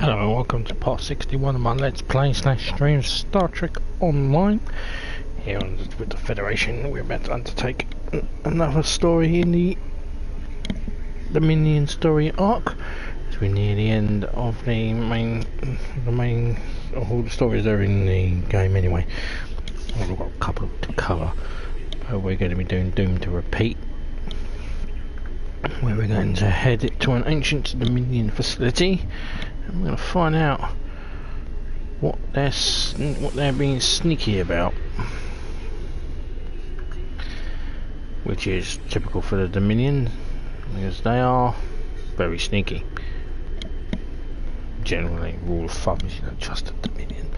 Hello and welcome to part 61 of my Let's Play / stream Star Trek Online. Here on with the Federation, we're about to undertake another story in the Dominion story arc. As we're near the end of the main of all the stories that are in the game anyway. We've got a couple to cover. We're going to be doing Doom to Repeat, where we're going to head to an ancient Dominion facility. I'm going to find out what they're being sneaky about, which is typical for the Dominion, because they are very sneaky. Generally, rule of thumb is you don't trust the Dominion.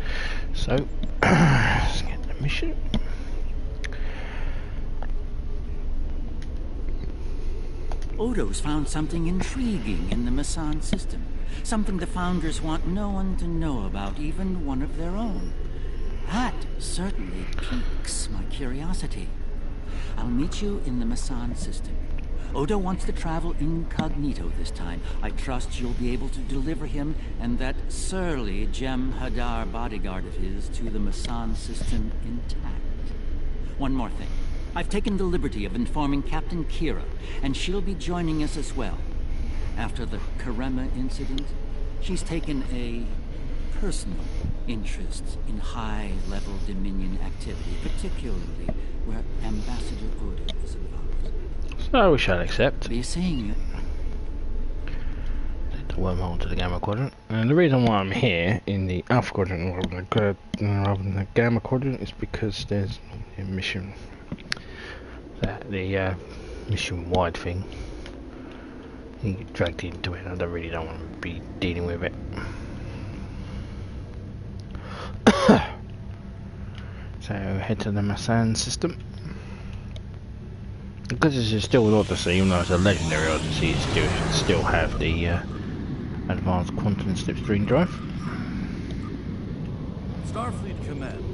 So let's get the mission. Odo's found something intriguing in the Masan system. Something the Founders want no one to know about, even one of their own. That certainly piques my curiosity. I'll meet you in the Masan system. Odo wants to travel incognito this time. I trust you'll be able to deliver him and that surly Jem'Hadar bodyguard of his to the Masan system intact. One more thing. I've taken the liberty of informing Captain Kira, and she'll be joining us as well. After the Karema incident, she's taken a personal interest in high-level Dominion activity, particularly where Ambassador Odo is involved. So we shall accept. Be seeing you. Let the wormhole to the Gamma Quadrant. And the reason why I'm here in the Alpha Quadrant rather than the Gamma Quadrant is because there's a mission. The mission-wide thing. You get dragged into it. I really don't want to be dealing with it. So head to the Masan system. Because this is still an Odyssey, even though it's a legendary Odyssey, it still have the advanced quantum slipstream drive. Starfleet Command.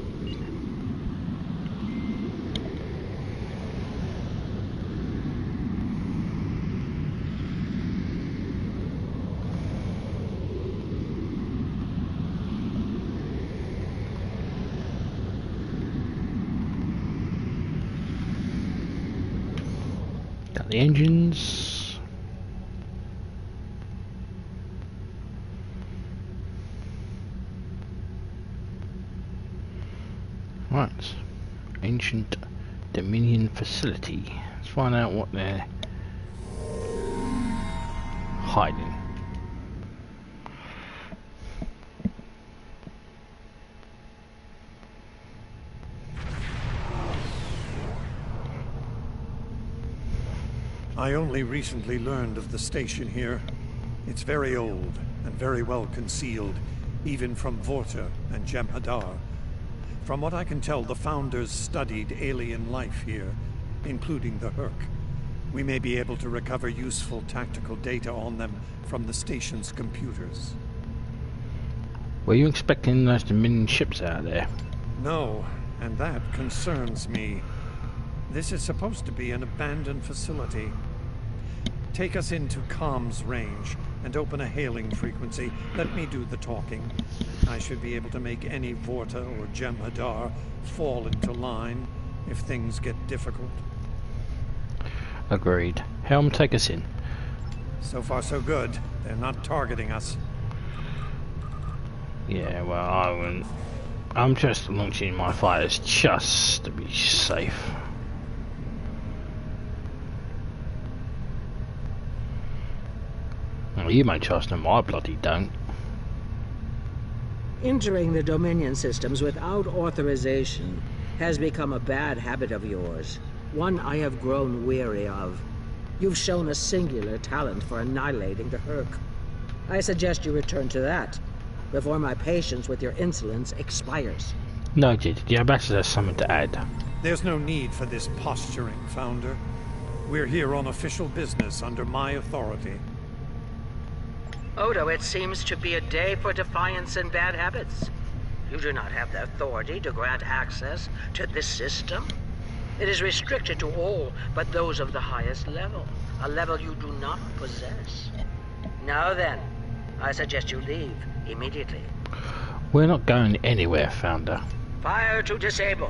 Got the engines. Right. Ancient Dominion facility. Let's find out what they're hiding. I only recently learned of the station here. It's very old and very well concealed, even from Vorta and Jem'Hadar. From what I can tell, the Founders studied alien life here, including the Herc. We may be able to recover useful tactical data on them from the station's computers. Were you expecting those Dominion ships out there? No, and that concerns me. This is supposed to be an abandoned facility. Take us into comms range and open a hailing frequency. Let me do the talking. I should be able to make any Vorta or Jem'Hadar fall into line if things get difficult. Agreed. Helm, take us in. So far so good. They're not targeting us. Yeah, well, I wouldn't. I'm just launching my fighters just to be safe. Well, you may trust them, I bloody don't. Entering the Dominion systems without authorization has become a bad habit of yours, one I have grown weary of. You've shown a singular talent for annihilating the Herc. I suggest you return to that, before my patience with your insolence expires. Noted. The ambassador has something to add. There's no need for this posturing, Founder. We're here on official business under my authority. Odo, it seems to be a day for defiance and bad habits. You do not have the authority to grant access to this system. It is restricted to all but those of the highest level, a level you do not possess. Now then, I suggest you leave immediately. We're not going anywhere, Founder. Fire to disable.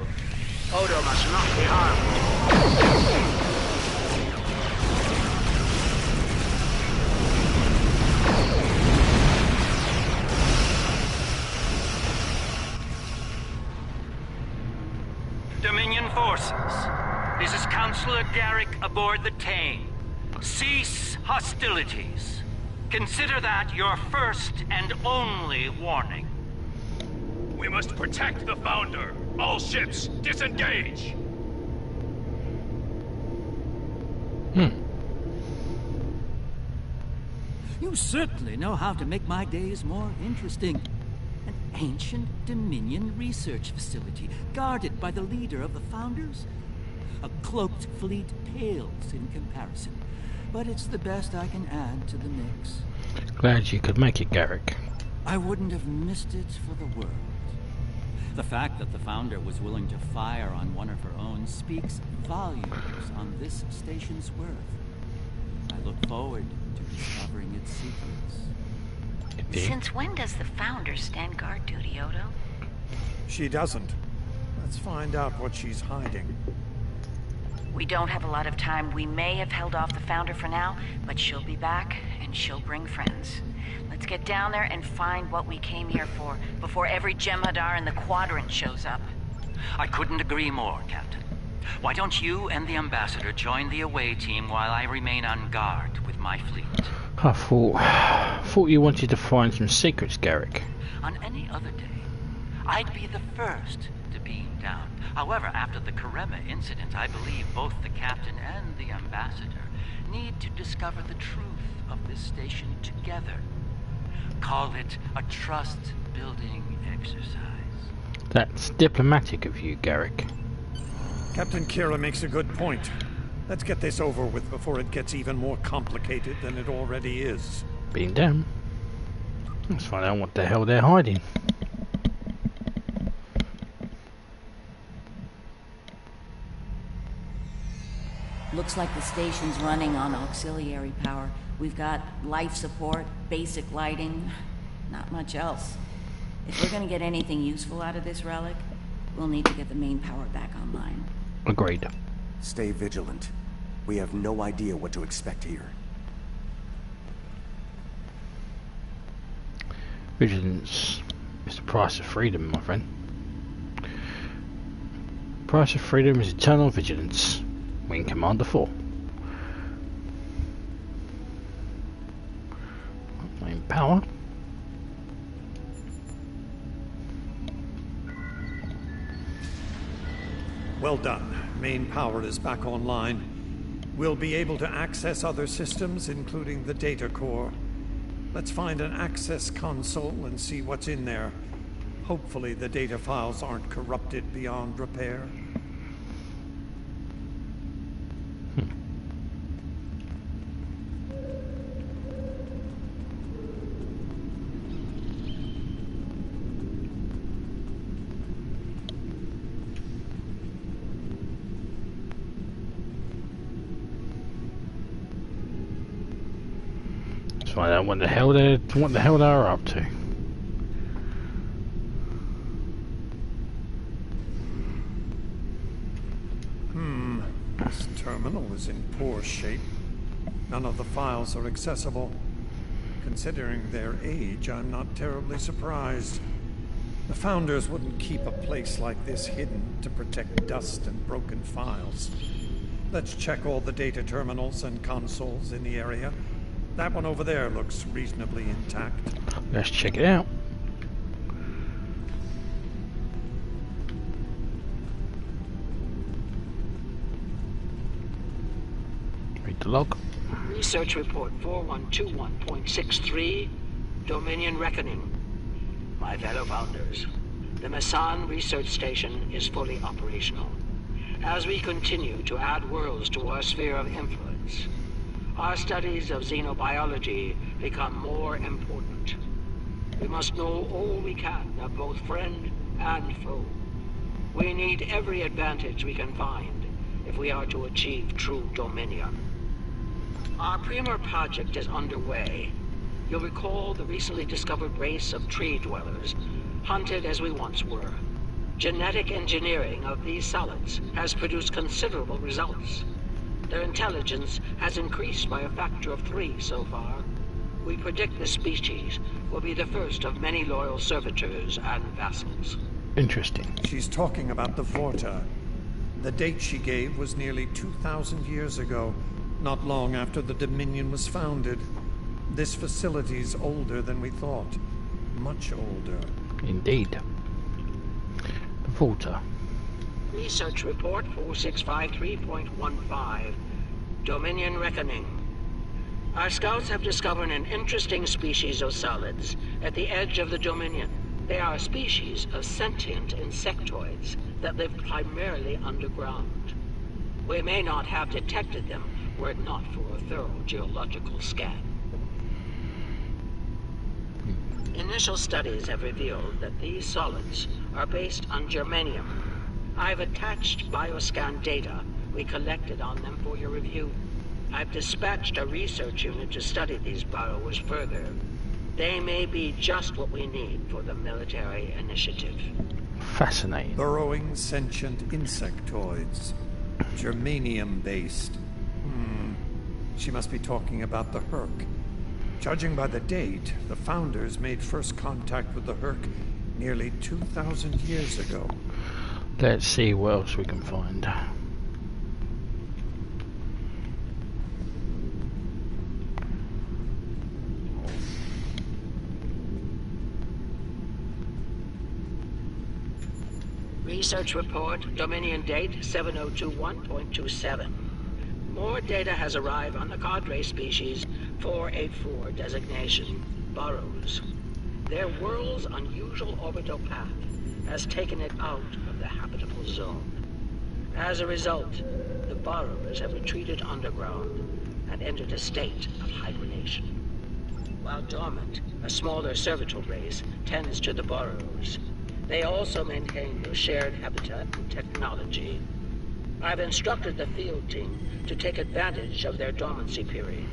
Odo must not be harmed. Dominion forces, this is Counselor Garrick aboard the Tane. Cease hostilities. Consider that your first and only warning. We must protect the Founder. All ships, disengage! You certainly know how to make my days more interesting. An ancient Dominion research facility, guarded by the leader of the Founders? A cloaked fleet pales in comparison, but it's the best I can add to the mix. Glad you could make it, Garrick. I wouldn't have missed it for the world. The fact that the Founder was willing to fire on one of her own speaks volumes on this station's worth. I look forward to discovering its secrets. Since when does the Founder stand guard duty, Odo? She doesn't. Let's find out what she's hiding. We don't have a lot of time. We may have held off the Founder for now, but she'll be back, and she'll bring friends. Let's get down there and find what we came here for, before every Jem'Hadar in the Quadrant shows up. I couldn't agree more, Captain. Why don't you and the Ambassador join the away team while I remain on guard with my fleet? I thought you wanted to find some secrets, Garrick. On any other day, I'd be the first to beam down. However, after the Karema incident, I believe both the Captain and the Ambassador need to discover the truth of this station together. Call it a trust-building exercise. That's diplomatic of you, Garrick. Captain Kira makes a good point. Let's get this over with before it gets even more complicated than it already is. Being down. Let's find out what the hell they're hiding. Looks like the station's running on auxiliary power. We've got life support, basic lighting, not much else. If we're gonna get anything useful out of this relic, we'll need to get the main power back online. Agreed. Stay vigilant. We have no idea what to expect here. Vigilance is the price of freedom, my friend. Price of freedom is eternal vigilance. Wing Commander 4. Main power. Well done. Main power is back online. We'll be able to access other systems, including the data core. Let's find an access console and see what's in there. Hopefully the data files aren't corrupted beyond repair. Find out what the hell they're up to. This terminal is in poor shape. None of the files are accessible. Considering their age, I'm not terribly surprised. The Founders wouldn't keep a place like this hidden to protect dust and broken files. Let's check all the data terminals and consoles in the area. That one over there looks reasonably intact. Let's check it out. Read the log. Research report 4121.63, Dominion Reckoning. My fellow Founders, the Mesan research station is fully operational. As we continue to add worlds to our sphere of influence, our studies of xenobiology become more important. We must know all we can of both friend and foe. We need every advantage we can find if we are to achieve true dominion. Our Premier project is underway. You'll recall the recently discovered race of tree dwellers, hunted as we once were. Genetic engineering of these solids has produced considerable results. Their intelligence has increased by a factor of 3 so far. We predict this species will be the first of many loyal servitors and vassals. Interesting. She's talking about the Vorta. The date she gave was nearly 2,000 years ago, not long after the Dominion was founded. This facility's older than we thought. Much older. Indeed. The Volta. Research report 4653.15. Dominion Reckoning. Our scouts have discovered an interesting species of solids at the edge of the Dominion. They are a species of sentient insectoids that live primarily underground. We may not have detected them were it not for a thorough geological scan. Initial studies have revealed that these solids are based on germanium. I've attached bioscan data we collected on them for your review. I've dispatched a research unit to study these burrowers further. They may be just what we need for the military initiative. Fascinating. Burrowing sentient insectoids. Germanium-based. She must be talking about the Herc. Judging by the date, the Founders made first contact with the Herc nearly 2,000 years ago. Let's see what else we can find. Research report, Dominion date 7021.27. More data has arrived on the cadre species 484 designation, burrows. Their world's unusual orbital path has taken it out of the habitable zone. As a result, the burrowers have retreated underground and entered a state of hibernation. While dormant, a smaller servitor race tends to the burrows. They also maintain their shared habitat and technology. I've instructed the field team to take advantage of their dormancy period,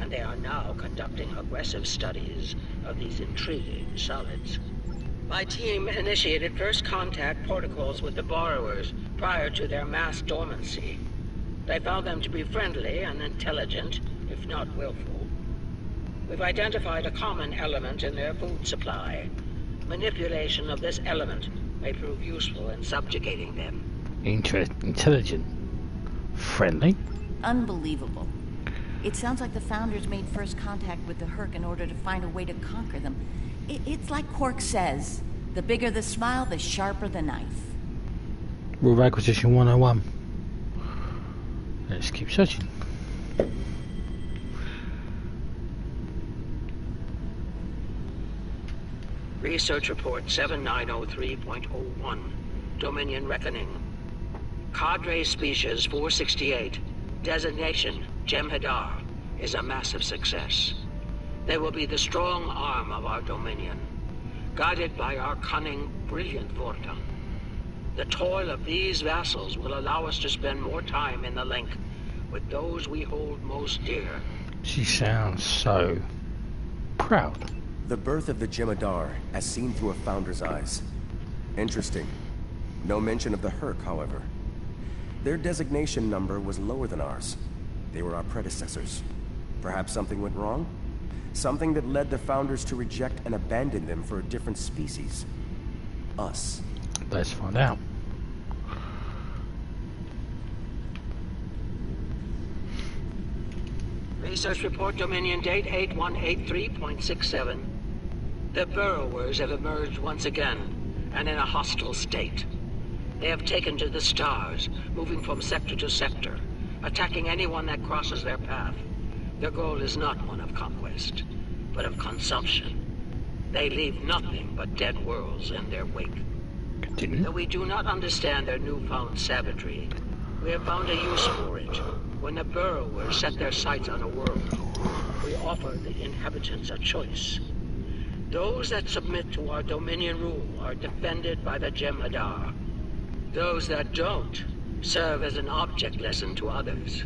and they are now conducting aggressive studies of these intriguing solids. My team initiated first contact protocols with the borrowers prior to their mass dormancy. They found them to be friendly and intelligent, if not willful. We've identified a common element in their food supply. Manipulation of this element may prove useful in subjugating them. Intelligent. Friendly? Unbelievable. It sounds like the Founders made first contact with the Herc in order to find a way to conquer them. It's like Quark says, the bigger the smile, the sharper the knife. Rule of Acquisition 101. Let's keep searching. Research report 7903.01. Dominion Reckoning. Cadre species 468. Designation Jem'Hadar is a massive success. They will be the strong arm of our Dominion, guided by our cunning, brilliant Vorta. The toil of these vassals will allow us to spend more time in the link with those we hold most dear. She sounds so proud. The birth of the Jem'Hadar, as seen through a Founder's eyes. Interesting. No mention of the Herc, however. Their designation number was lower than ours. They were our predecessors. Perhaps something went wrong? Something that led the Founders to reject and abandon them for a different species. Us. Let's find out. Research report Dominion date 8183.67. The burrowers have emerged once again, and in a hostile state. They have taken to the stars, moving from sector to sector, attacking anyone that crosses their path. Their goal is not one of conquest, but of consumption. They leave nothing but dead worlds in their wake. Continue. Though we do not understand their newfound savagery, we have found a use for it. When the burrowers set their sights on a world, we offer the inhabitants a choice. Those that submit to our Dominion rule are defended by the Jem'Hadar. Those that don't serve as an object lesson to others.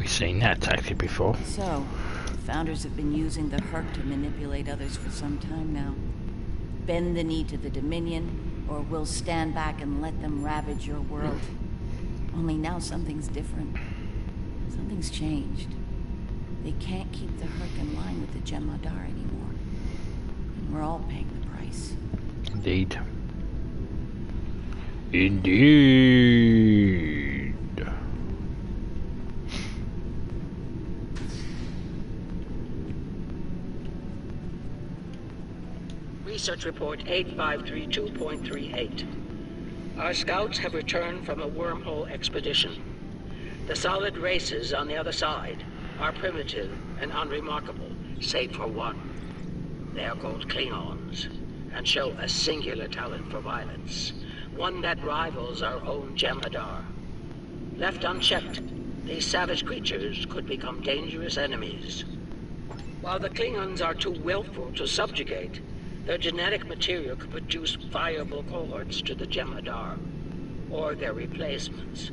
We've seen that tactic before. So, the Founders have been using the Herc to manipulate others for some time now. Bend the knee to the Dominion, or we'll stand back and let them ravage your world. Only now something's different. Something's changed. They can't keep the Herc in line with the Jem'Hadar anymore. And we're all paying the price. Indeed. Indeed. Research report 8532.38. Our scouts have returned from a wormhole expedition. The solid races on the other side are primitive and unremarkable, save for one. They are called Klingons, and show a singular talent for violence, one that rivals our own Jem'Hadar. Left unchecked, these savage creatures could become dangerous enemies. While the Klingons are too willful to subjugate, their genetic material could produce viable cohorts to the Jem'Hadar, or their replacements.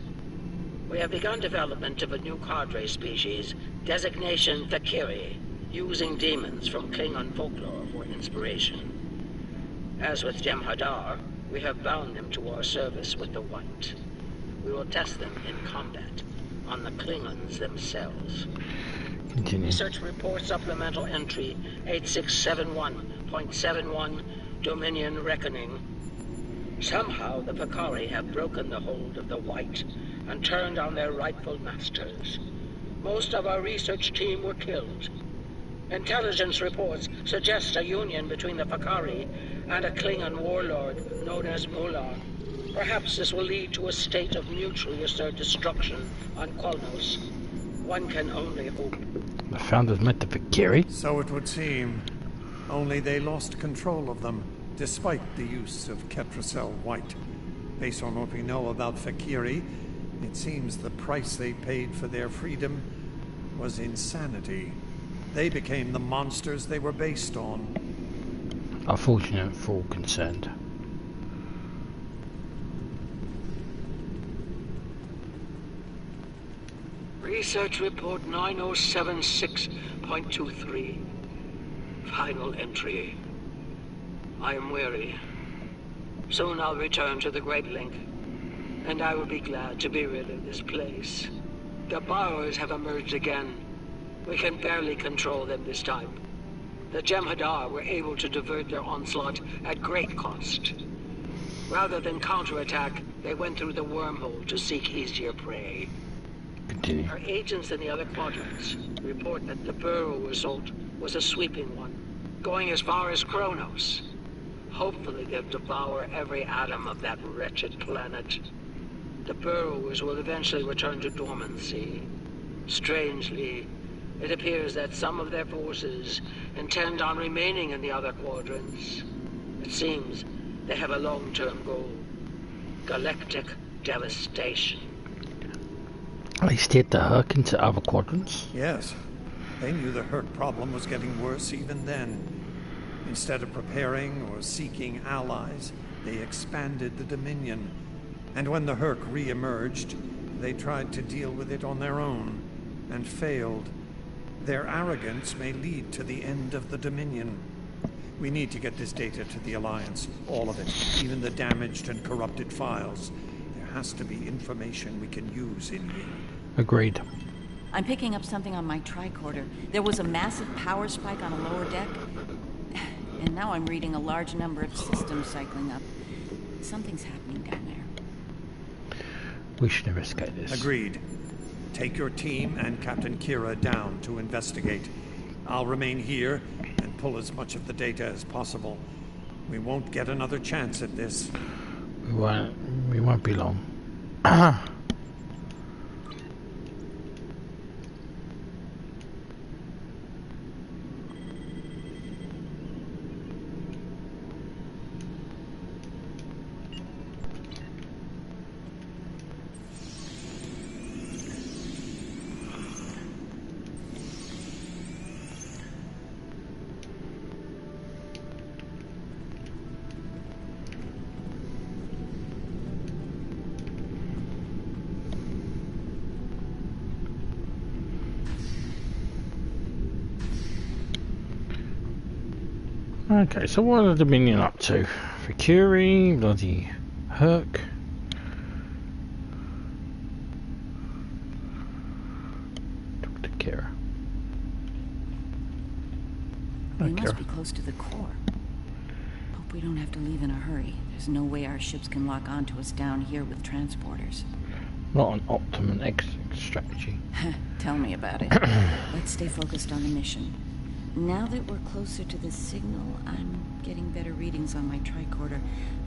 We have begun development of a new cadre species, designation Fakiri, using demons from Klingon folklore for inspiration. As with Jem'Hadar, we have bound them to our service with the White. We will test them in combat on the Klingons themselves. Continue. Research report supplemental entry 8671.71 Dominion Reckoning. Somehow the Fakari have broken the hold of the White and turned on their rightful masters. Most of our research team were killed. Intelligence reports suggest a union between the Fakari and a Klingon warlord known as Mullah. Perhaps this will lead to a state of mutually assured destruction on Qualnos. One can only hope. The Founders met the Fakiri. So it would seem. Only they lost control of them, despite the use of Ketracel White. Based on what we know about Fakiri, it seems the price they paid for their freedom was insanity. They became the monsters they were based on. Unfortunate for all concerned. Research report 9076.23. Final entry. I am weary. Soon I'll return to the Great Link, and I will be glad to be rid of this place. The borrowers have emerged again. We can barely control them this time. The Jem'Hadar were able to divert their onslaught at great cost. Rather than counterattack, they went through the wormhole to seek easier prey. Continue. Our agents in the other quadrants report that the Burrow assault was a sweeping one, going as far as Kronos. Hopefully they'll devour every atom of that wretched planet. The Burrowers will eventually return to dormancy. Strangely, it appears that some of their forces intend on remaining in the other quadrants. It seems they have a long-term goal. Galactic devastation. They steered the Herc into other quadrants. Yes, they knew the Herc problem was getting worse even then. Instead of preparing or seeking allies, they expanded the Dominion. And when the Herc re-emerged, they tried to deal with it on their own, and failed. Their arrogance may lead to the end of the Dominion. We need to get this data to the Alliance, all of it, even the damaged and corrupted files. There has to be information we can use in here. Agreed. I'm picking up something on my tricorder. There was a massive power spike on a lower deck, and now I'm reading a large number of systems cycling up. Something's happening down there. We should investigate this. Agreed. Take your team and Captain Kira down to investigate. I'll remain here and pull as much of the data as possible. We won't get another chance at this. We won't be long. Okay, so what are the Dominion up to? Fury, bloody Herc. Talk to Kira. We must be close to the core. Hope we don't have to leave in a hurry. There's no way our ships can lock onto us down here with transporters. Not an optimum exit strategy. Tell me about it. Let's stay focused on the mission. Now that we're closer to the signal, I'm getting better readings on my tricorder.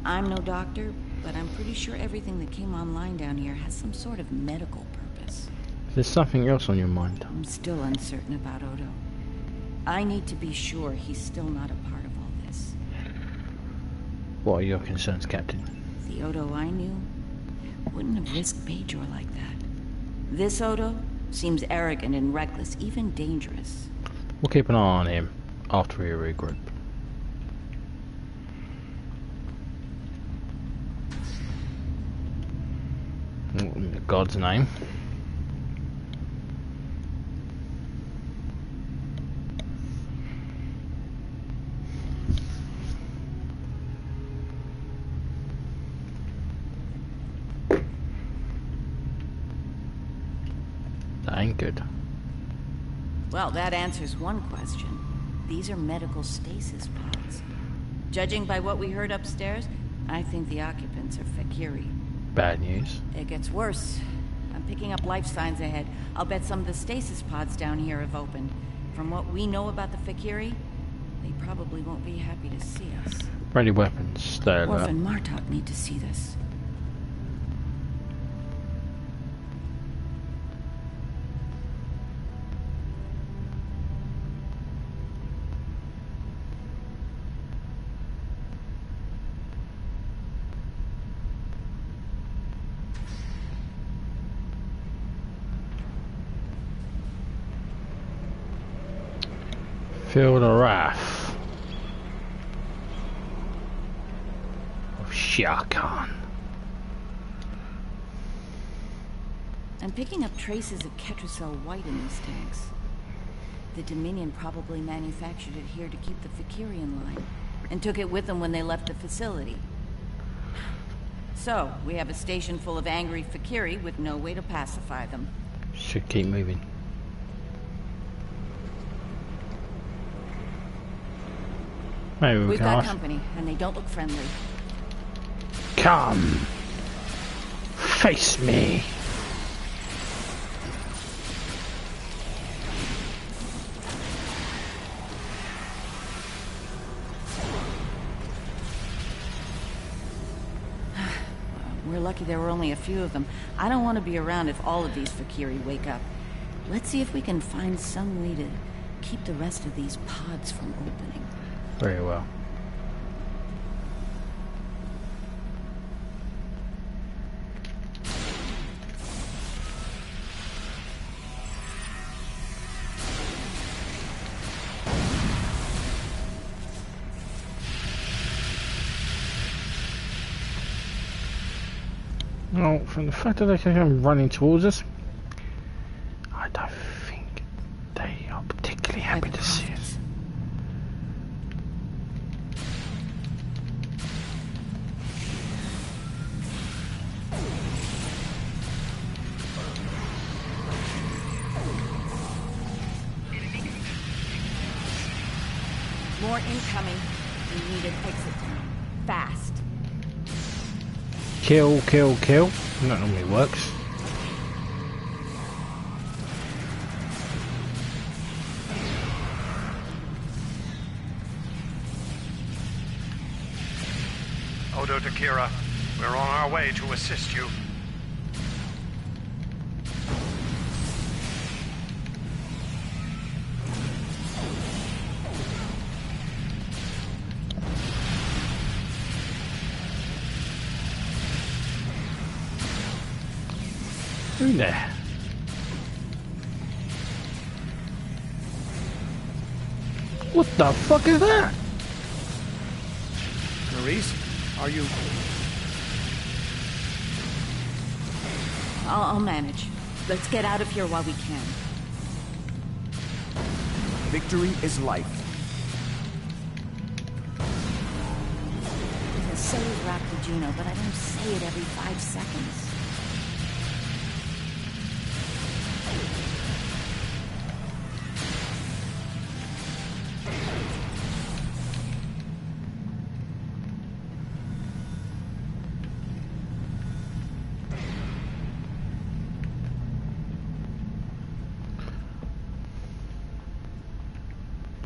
I'm no doctor, but I'm pretty sure everything that came online down here has some sort of medical purpose. There's something else on your mind. I'm still uncertain about Odo. I need to be sure he's still not a part of all this. What are your concerns, Captain? The Odo I knew wouldn't have risked Bajor like that. This Odo seems arrogant and reckless, even dangerous. We'll keep an eye on him after we regroup. In God's name. That ain't good. Well, that answers one question. These are medical stasis pods. Judging by what we heard upstairs, I think the occupants are Fakiri. Bad news. It gets worse. I'm picking up life signs ahead. I'll bet some of the stasis pods down here have opened. From what we know about the Fakiri, they probably won't be happy to see us. Ready weapons. Stay alert. Worf and Martok need to see this. Feel the wrath of Shah Khan. I'm picking up traces of Ketracel white in these tanks. The Dominion probably manufactured it here to keep the Fakiri in line, and took it with them when they left the facility. So, we have a station full of angry Fakiri with no way to pacify them. Should keep moving. Maybe we We've can got ask. company, and they don't look friendly. Come, face me. We're lucky there were only a few of them. I don't want to be around if all of these Fakiri wake up. Let's see if we can find some way to keep the rest of these pods from opening. Very well. Well, from the fact that they come running towards us, I don't think they are particularly happy to see us. More incoming. We need an exit time. Fast. Kill, kill, kill. That normally works. Odo to Kira, we're on our way to assist you. Who there? What the fuck is that? Maurice, are you... I'll manage. Let's get out of here while we can. Victory is life. say Rocky Juno, but I don't say it every 5 seconds.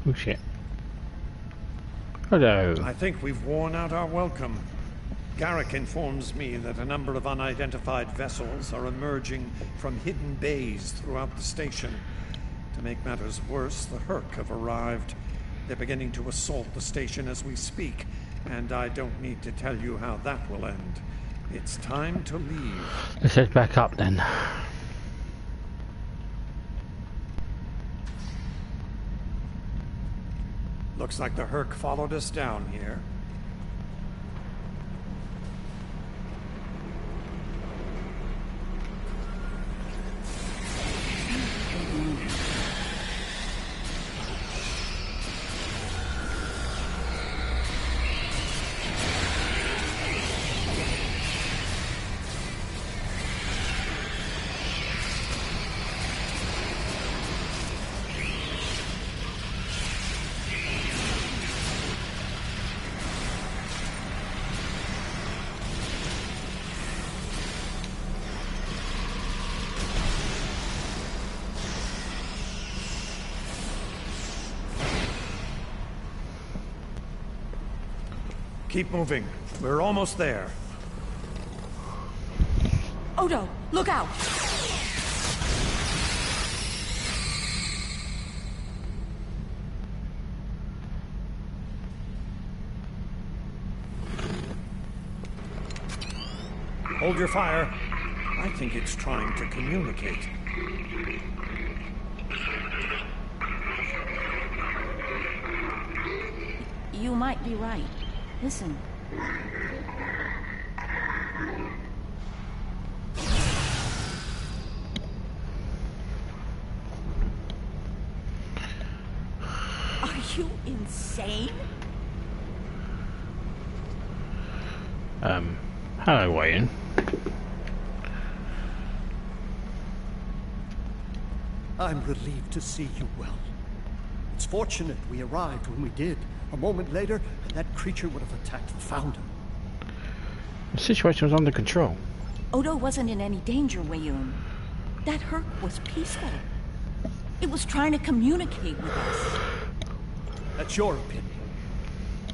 Oh shit. Hello. I think we've worn out our welcome. Garrick informs me that a number of unidentified vessels are emerging from hidden bays throughout the station. To make matters worse, the Herc have arrived. They're beginning to assault the station as we speak, and I don't need to tell you how that will end. It's time to leave. Let's head back up then. Looks like the Herc followed us down here. Keep moving. We're almost there. Odo, look out! Hold your fire. I think it's trying to communicate. You might be right. Listen. Are you insane? Hello, Wayne. I'm relieved to see you well. It's fortunate we arrived when we did. A moment later, that creature would have attacked the Founder. The situation was under control. Odo wasn't in any danger, Wayun. That Herc was peaceful. It was trying to communicate with us. That's your opinion.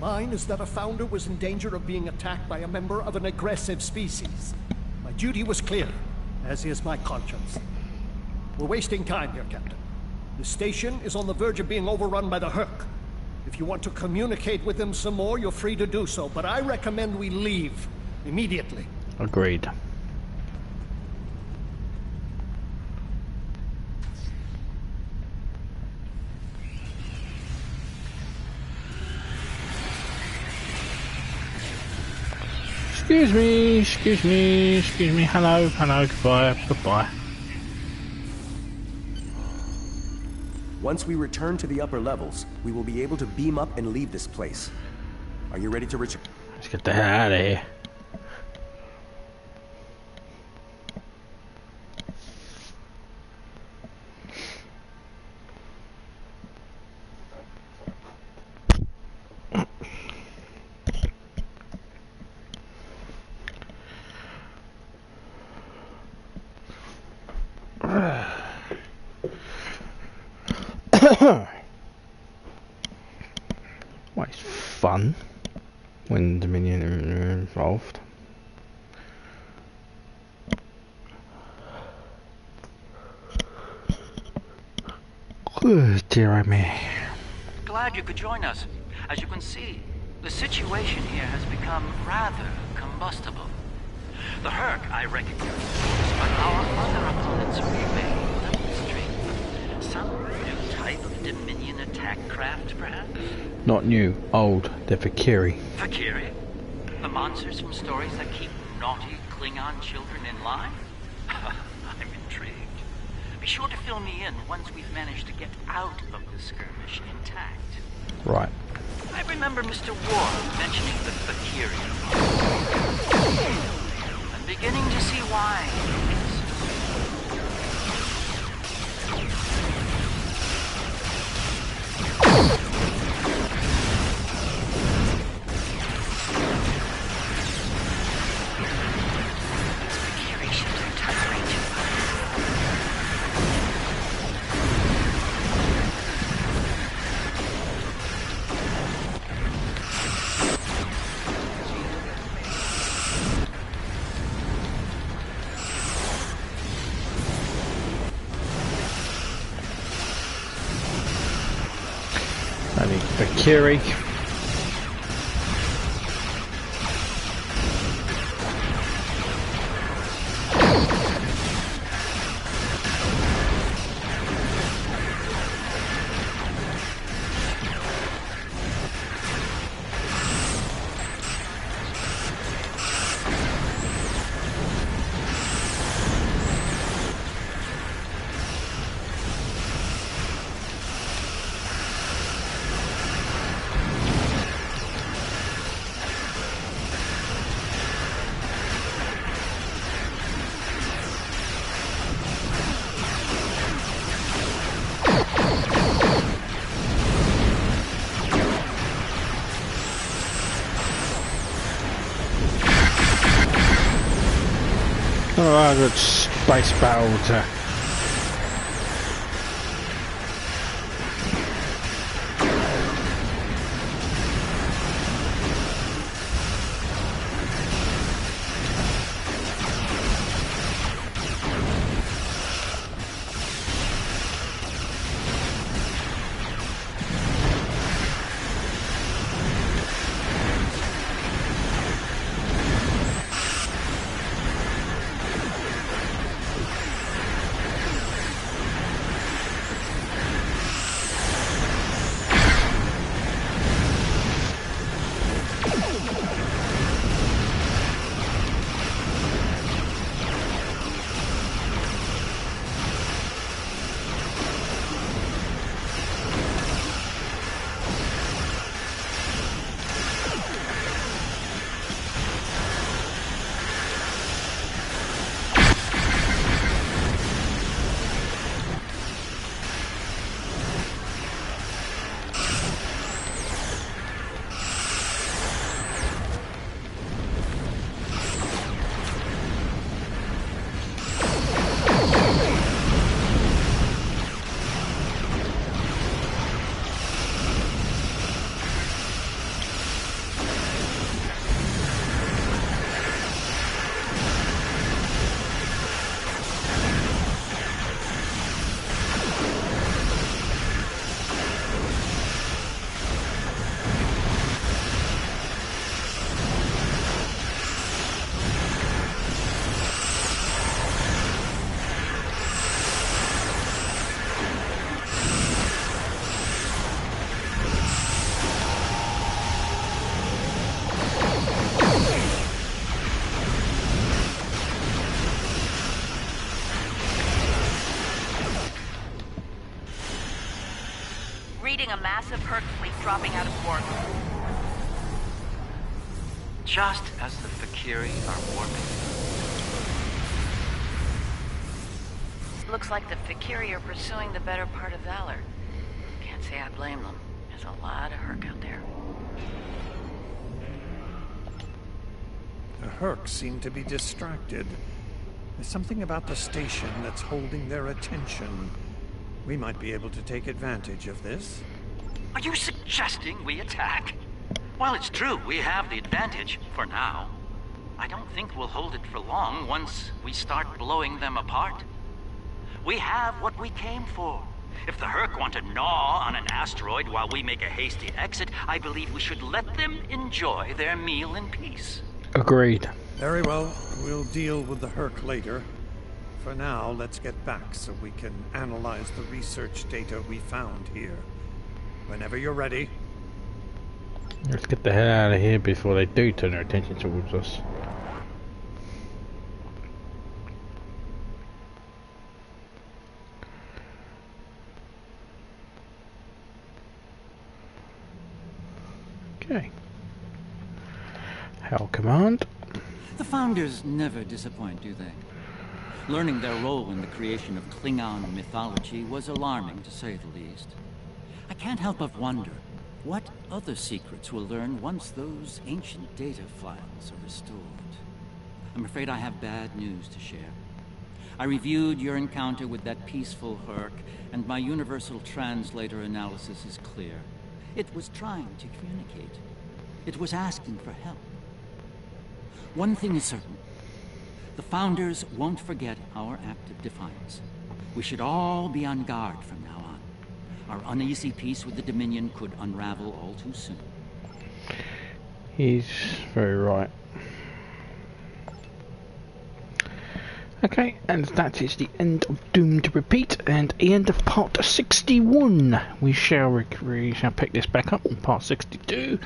Mine is that a Founder was in danger of being attacked by a member of an aggressive species. My duty was clear, as is my conscience. We're wasting time here, Captain. The station is on the verge of being overrun by the Herc. If you want to communicate with them some more, you're free to do so, but I recommend we leave immediately. Agreed. Excuse me, excuse me, excuse me, hello, hello, goodbye, goodbye. Once we return to the upper levels, we will be able to beam up and leave this place. Are you ready to return? Let's get the hell out of here. Well, it's fun when Dominion are involved. Good dear me. Glad you could join us. As you can see, the situation here has become rather combustible. The Herc I recognize, but our other opponents remain demonstrate some new type of Dominion attack craft, perhaps? Not new, old. They're Valkyrie. Valkyrie? The monsters from stories that keep naughty Klingon children in line? I'm intrigued. Be sure to fill me in once we've managed to get out of the skirmish intact. Right. I Remember Mr. Ward mentioning the Fakiri? I'm beginning to see why. I need Fakiri. Oh, good space battle to A massive Herc fleet dropping out of port. Just as the Fakiri are warping. Looks like the Fakiri are pursuing the better part of Valor. Can't say I blame them. There's a lot of Herc out there. The Herc seem to be distracted. There's something about the station that's holding their attention. We might be able to take advantage of this. Are you suggesting we attack? While it's true we have the advantage, for now, I don't think we'll hold it for long once we start blowing them apart. We have what we came for. If the Herc want to gnaw on an asteroid while we make a hasty exit, I believe we should let them enjoy their meal in peace. agreed. Very well. We'll deal with the Herc later. For now, let's get back so we can analyze the research data we found here. Whenever you're ready. Let's get the hell out of here before they do turn their attention towards us. Okay. Hell Command. The Founders never disappoint, do they? Learning their role in the creation of Klingon mythology was alarming, to say the least. I can't help but wonder what other secrets we'll learn once those ancient data files are restored. I'm afraid I have bad news to share. I reviewed your encounter with that peaceful Herc, and my universal translator analysis is clear. It was trying to communicate. It was asking for help. One thing is certain. The Founders won't forget our act of defiance. We should all be on guard from now on. Our uneasy peace with the Dominion could unravel all too soon. He's very right. Okay, and that is the end of Doom to Repeat and the end of part 61. We shall pick this back up in part 62.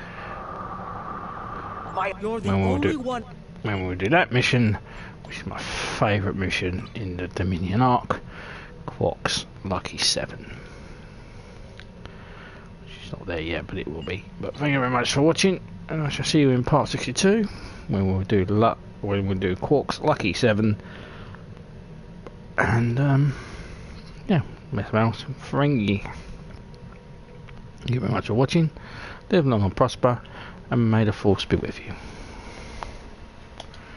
You're the only one. When we'll do that mission, which is my favourite mission in the Dominion arc, Quark's Lucky 7. She's not there yet, but it will be. But thank you very much for watching, and I shall see you in part 62 when we'll do Quark's Lucky 7. And yeah, Miss Mouse, Ferengi. Thank you very much for watching. Live long and prosper, and may the Force be with you.